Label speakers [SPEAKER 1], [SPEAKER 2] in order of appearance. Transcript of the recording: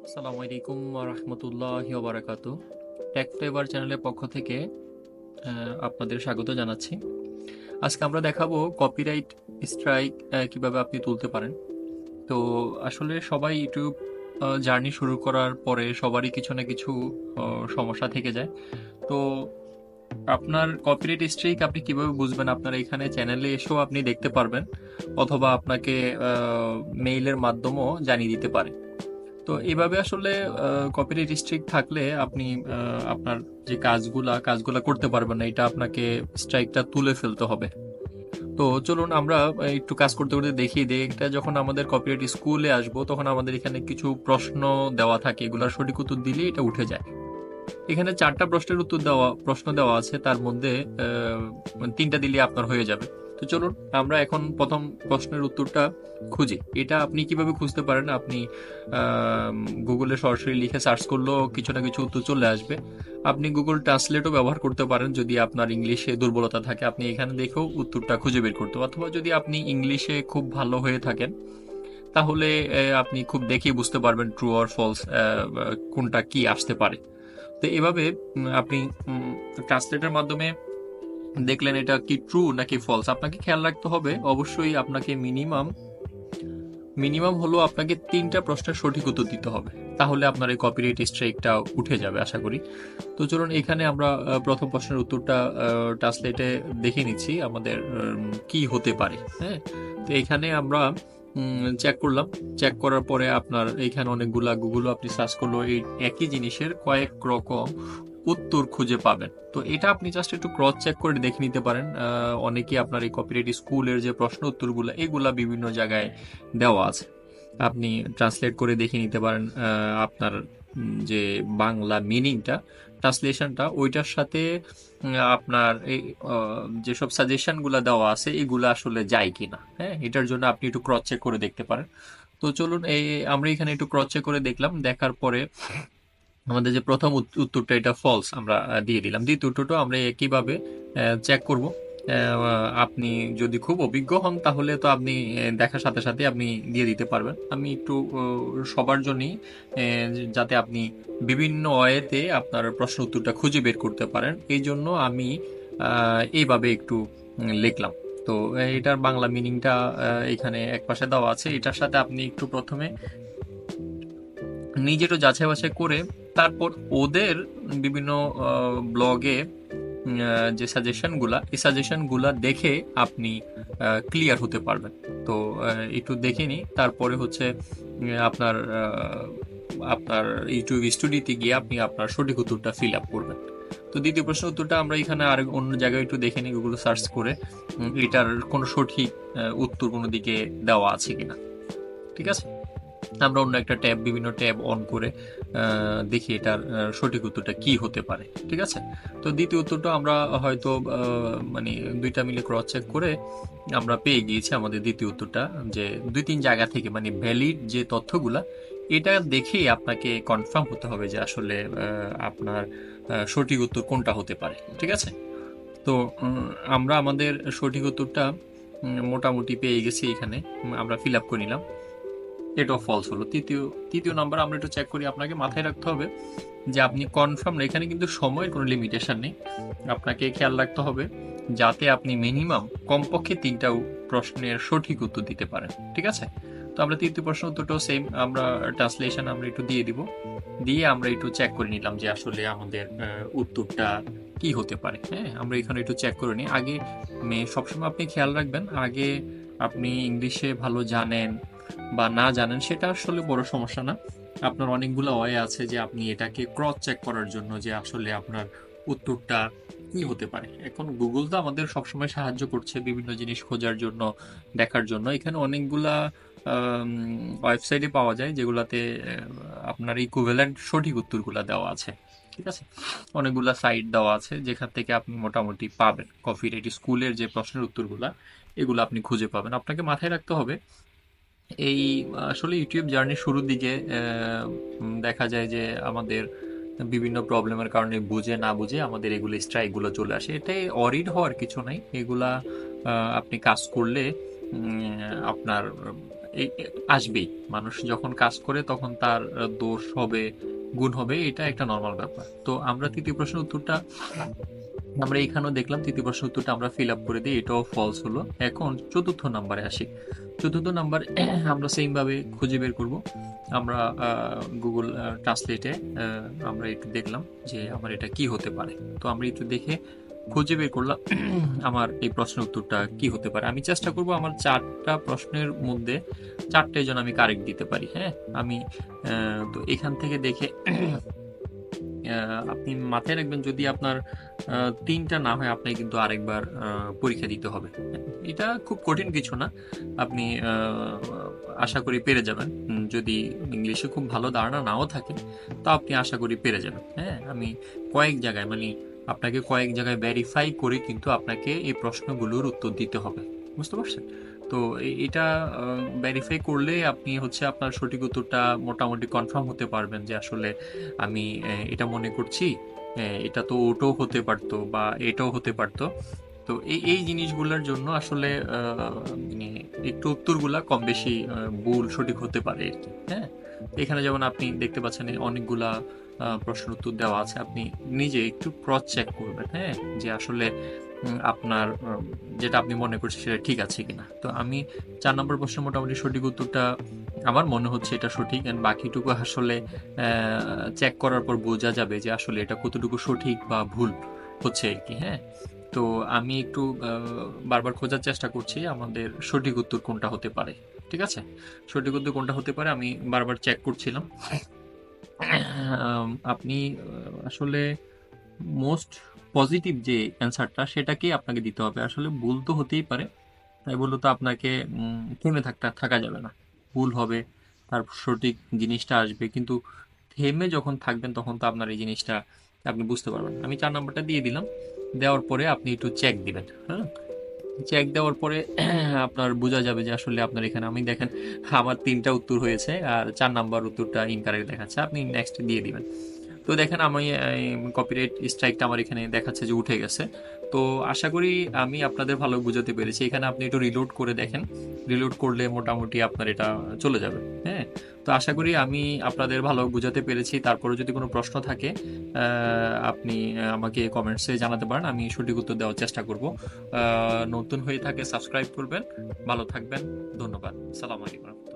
[SPEAKER 1] আসসালামু আলাইকুম রহমতুল্লাহি ওবারাকাতু। টেক ফ্লেভার চ্যানেলের পক্ষ থেকে আপনাদের স্বাগত জানাচ্ছি। আজকে আমরা দেখাবো কপিরাইট স্ট্রাইক কিভাবে আপনি তুলতে পারেন। তো আসলে সবাই ইউটিউব জার্নি শুরু করার পরে সবারই কিছু না কিছু সমস্যা থেকে যায়। তো আপনার কপিরাইট স্ট্রাইক আপনি কিভাবে বুঝবেন? আপনার এখানে চ্যানেলে এসেও আপনি দেখতে পারবেন, অথবা আপনাকে মেইলের মাধ্যমেও জানিয়ে দিতে পারে। তো এভাবে আসলে কপিরাইট স্ট্রাইক থাকলে আপনি আপনার যে কাজগুলা করতে পারবেন না, এটা আপনাকে স্ট্রাইকটা তুলে ফেলতে হবে। তো চলুন আমরা একটু কাজ করতে করতে দেখিয়ে দিই। এটা যখন আমাদের কপিরাইট স্কুলে আসবো, তখন আমাদের এখানে কিছু প্রশ্ন দেওয়া থাকে, এগুলার সঠিক উত্তর দিলেই এটা উঠে যায়। এখানে 4টা প্রশ্ন দেওয়া আছে, তার মধ্যে 3টা দিলে আপনার হয়ে যাবে। তো চলুন আমরা এখন প্রথম প্রশ্নের উত্তরটা খুঁজি। এটা আপনি কিভাবে খুঁজতে পারেন? আপনি গুগলে সরাসরি লিখে সার্চ করলেও কিছু না কিছু উত্তর চলে আসবে। আপনি গুগল ট্রান্সলেটও ব্যবহার করতে পারেন, যদি আপনার ইংলিশে দুর্বলতা থাকে আপনি এখানে দেখেও উত্তরটা খুঁজে বের করতে, অথবা যদি আপনি ইংলিশে খুব ভালো হয়ে থাকেন তাহলে আপনি খুব দেখেই বুঝতে পারবেন ট্রু অর ফলস কোনটা কি আসতে পারে। তো এভাবে আপনি ট্রান্সলেটের মাধ্যমে দেখলেন এটা কি ট্রু নাকি ফলস। আপনাকে খেয়াল রাখতে হবে, অবশ্যই আপনাকে মিনিমাম মিনিমাম হলো আপনাকে 3টা প্রশ্নের সঠিক উত্তর দিতে হবে, তাহলে আপনার এই কপিরাইট স্ট্রাইকটা উঠে যাবে আশা করি। তো চলুন এখানে আমরা প্রথম প্রশ্নের উত্তরটা ট্রান্সলেটে দেখে নিচ্ছি আমাদের কি হতে পারে। হ্যাঁ, তো এখানে আমরা চেক করলাম। চেক করার পরে আপনার এইখানে অনেকগুলা গুগলও আপনি সার্চ করলো এই একই জিনিসের কয়েক রকম উত্তর খুঁজে পাবেন। তো এটা আপনি জাস্ট একটু ক্রস চেক করে দেখে নিতে পারেন। অনেকেই আপনার এই কপিরাইট স্কুলের যে প্রশ্ন উত্তরগুলো এগুলা বিভিন্ন জায়গায় দেওয়া আছে, আপনি ট্রান্সলেট করে দেখে নিতে পারেন। আপনার যে বাংলা মিনিংটা, ট্রান্সলেশনটা, ওইটার সাথে আপনার এই যেসব সাজেশনগুলো দেওয়া আছে এগুলো আসলে যায় কিনা। হ্যাঁ, এটার জন্য আপনি একটু ক্রস চেক করে দেখতে পারেন। তো চলুন আমরা এখানে একটু ক্রস চেক করে দেখলাম। দেখার পরে আমাদের যে প্রথম উত্তরটা এটা ফলস আমরা দিয়ে দিলাম। দ্বিতীয় উত্তরটা আমরা একইভাবে চেক করব। আপনি যদি খুব অভিজ্ঞ হন তাহলে তো আপনি দেখার সাথে সাথে আপনি দিয়ে দিতে পারবেন। আমি একটু সবার জন্যই যাতে আপনি বিভিন্ন ওয়েতে আপনার প্রশ্ন উত্তরটা খুঁজে বের করতে পারেন, এই জন্য আমি এইভাবে একটু লিখলাম। তো এটার বাংলা মিনিংটা এখানে এক পাশে দেওয়া আছে। এটার সাথে আপনি একটু প্রথমে নিজেরও যাচাই বাছাই করে তারপর ওদের বিভিন্ন ব্লগে যে সাজেশনগুলা, এই সাজেশনগুলা দেখে আপনি ক্লিয়ার হতে পারবেন। তো একটু দেখে নিই, তারপরে হচ্ছে আপনার আপনার ইউটিউব স্টুডিওতে গিয়ে আপনি আপনার সঠিক উত্তরটা ফিল আপ করবেন। তো দ্বিতীয় প্রশ্নের উত্তরটা আমরা এখানে আর অন্য জায়গায় একটু দেখে নিই, গুগল সার্চ করে এটার কোনো সঠিক উত্তর কোনো দিকে দেওয়া আছে কিনা। ঠিক আছে, আমরা অন্য একটা ট্যাব, বিভিন্ন ট্যাব অন করে দেখি এটার সঠিক উত্তরটা কি হতে পারে। ঠিক আছে, তো দ্বিতীয় উত্তরটা আমরা হয়তো মানে দুইটা মিলে ক্রস চেক করে আমরা পেয়ে গিয়েছি আমাদের দ্বিতীয় উত্তরটা, যে 2-3 জায়গা থেকে মানে ভ্যালিড যে তথ্যগুলা, এটা দেখেই আপনাকে কনফার্ম হতে হবে যে আসলে আপনার সঠিক উত্তর কোনটা হতে পারে। ঠিক আছে, তো আমরা আমাদের সঠিক উত্তরটা মোটামুটি পেয়ে গেছি এখানে। আমরা ফিল আপ করে নিলাম, এটাও ফলস হলো। তৃতীয় নাম্বার আমরা একটু চেক করি। আপনাকে মাথায় রাখতে হবে যে আপনি কনফার্ম না, এখানে কিন্তু সময়ের কোনো লিমিটেশন নেই। আপনাকে খেয়াল রাখতে হবে যাতে আপনি মিনিমাম কমপক্ষে 3টা প্রশ্নের সঠিক উত্তর দিতে পারেন। ঠিক আছে, তো আমরা তৃতীয় প্রশ্ন উত্তরটাও সেম, আমরা ট্রান্সলেশন আমরা একটু দিয়ে দিব, দিয়ে আমরা একটু চেক করে নিলাম যে আসলে আমাদের উত্তরটা কি হতে পারে। হ্যাঁ, আমরা এখানে একটু চেক করে নিই আগে। সবসময় আপনি খেয়াল রাখবেন, আগে আপনি ইংলিশে ভালো জানেন বা না জানেন সেটা আসলে বড় সমস্যা না। আপনার অনেকগুলো ওয়ে আছে যে আপনি এটাকে ক্রস চেক করার জন্য যে আসলে আপনার উত্তরটা কি হতে পারে। এখন গুগল তো আমাদের সবসময় সাহায্য করছে বিভিন্ন জিনিস খোঁজার জন্য, দেখার জন্য। এখানে অনেকগুলা ওয়েবসাইটে পাওয়া যায় যেগুলাতে আপনার ইকুইভ্যালেন্ট সঠিক উত্তরগুলা দেওয়া আছে। ঠিক আছে, অনেকগুলা সাইট দেওয়া আছে যেখান থেকে আপনি মোটামুটি পাবেন কপিরাইট স্কুলের যে প্রশ্নের উত্তরগুলা, এগুলো আপনি খুঁজে পাবেন। আপনাকে মাথায় রাখতে হবে এই আসলে ইউটিউব জার্নি শুরুর দিকে দেখা যায় যে আমাদের বিভিন্ন প্রবলেমের কারণে বুঝে না বুঝে আমাদের এগুলো স্ট্রাইকগুলো চলে আসে। এটাই অরিড হওয়ার কিছু নাই, এগুলা আপনি কাজ করলে আপনার আসবেই। মানুষ যখন কাজ করে তখন তার দোষ হবে, গুণ হবে, এটা একটা নর্মাল ব্যাপার। তো আমরা তৃতীয় প্রশ্নের উত্তরটা আমরা এখানেও দেখলাম, তৃতীয় প্রশ্নের উত্তরটা আমরা ফিল আপ করে দিই, এটাও ফলস হলো। এখন চতুর্থ নাম্বারে আসি। চতুর্থ নাম্বার আমরা সেম ভাবে খুঁজে বের করব। আমরা গুগল ট্রান্সলেটে আমরা একটু দেখলাম যে আমার এটা কি হতে পারে। তো আমরা একটু দেখে খুঁজে বের করলাম আমার এই প্রশ্নের উত্তরটা কি হতে পারে। আমি চেষ্টা করব আমার 4টা প্রশ্নের মধ্যে 4টাই যেন আমি কারেক্ট দিতে পারি। হ্যাঁ, আমি তো এখান থেকে দেখে আপনি মাথায় রাখবেন, যদি আপনার 3টা না হয় আপনাকে কিন্তু আরেকবার পরীক্ষা দিতে হবে। এটা খুব কঠিন কিছু না, আপনি আশা করি পেরে যাবেন। যদি ইংলিশে খুব ভালো ধারণা নাও থাকে তো আপনি আশা করি পেরে যাবেন। হ্যাঁ, আমি কয়েক জায়গায় আপনাকে কয়েক জায়গায় ভেরিফাই করে কিন্তু আপনাকে এই প্রশ্নগুলোর উত্তর দিতে হবে, বুঝতে পারছেন? তো এটা ভেরিফাই করলে আপনি হচ্ছে আপনার সঠিক উত্তরটা মোটামুটি কনফার্ম হতে পারবেন যে আসলে আমি এটা মনে করছি, এটা তো ওটাও হতে পারতো বা এটাও হতে পারতো। তো এই জিনিসগুলোর জন্য আসলে মানে একটু উত্তরগুলা কম বেশি ভুল সঠিক হতে পারে আর কি। হ্যাঁ, এখানে যেমন আপনি দেখতে পাচ্ছেন অনেকগুলা প্রশ্নের উত্তর দেওয়া আছে, আপনি নিজে একটু ক্রস চেক করবেন। হ্যাঁ, যে আসলে আপনার যেটা আপনি মনে করছেন সেটা ঠিক আছে কিনা। তো আমি 4 নম্বর প্রশ্নের মোটামুটি সঠিক উত্তরটা আমার মনে হচ্ছে এটা সঠিক, এন্ড বাকিটুকু আসলে চেক করার পর বোঝা যাবে যে আসলে এটা কতটুকু সঠিক বা ভুল হচ্ছে আর কি। হ্যাঁ, তো আমি একটু বারবার খোঁজার চেষ্টা করছি আমাদের সঠিক উত্তর কোনটা হতে পারে। ঠিক আছে, সঠিক উত্তর কোনটা হতে পারে আমি বারবার চেক করছিলাম। আপনি আসলে মোস্ট পজিটিভ যে অ্যান্সারটা সেটাকেই আপনাকে দিতে হবে। আসলে ভুল তো হতেই পারে, তাই বলে তো আপনাকে থেমে থাকা যাবে না। ভুল হবে, তার সঠিক জিনিসটা আসবে, কিন্তু থেমে যখন থাকবেন তখন তো আপনার এই জিনিসটা আপনি বুঝতে পারবেন। আমি 4 নাম্বারটা দিয়ে দিলাম, দেওয়ার পরে আপনি একটু চেক দিবেন। হ্যাঁ, চেক দেওয়ার পরে আপনার বোঝা যাবে যে আসলে আপনার এখানে, আমি দেখেন আমার 3টা উত্তর হয়েছে আর 4 নাম্বার উত্তরটা ইনকারেক্ট দেখাচ্ছে, আপনি নেক্সট দিয়ে দিবেন। তো দেখেন আমি কপিরাইট স্ট্রাইকটা আমার এখানে দেখাচ্ছে যে উঠে গেছে। তো আশা করি আমি আপনাদের ভালো বুঝাতে পেরেছি। এখানে আপনি একটু রিলোড করে দেখেন, রিলোড করলে মোটামুটি আপনার এটা চলে যাবে। হ্যাঁ, তো আশা করি আমি আপনাদের ভালো বুঝাতে পেরেছি। তারপরে যদি কোনো প্রশ্ন থাকে আপনি আমাকে কমেন্টসে জানাতে পারেন, আমি সঠিক উত্তর দেওয়ার চেষ্টা করব। নতুন হয়ে থাকে সাবস্ক্রাইব করবেন। ভালো থাকবেন, ধন্যবাদ, সালাম আলাইকুম।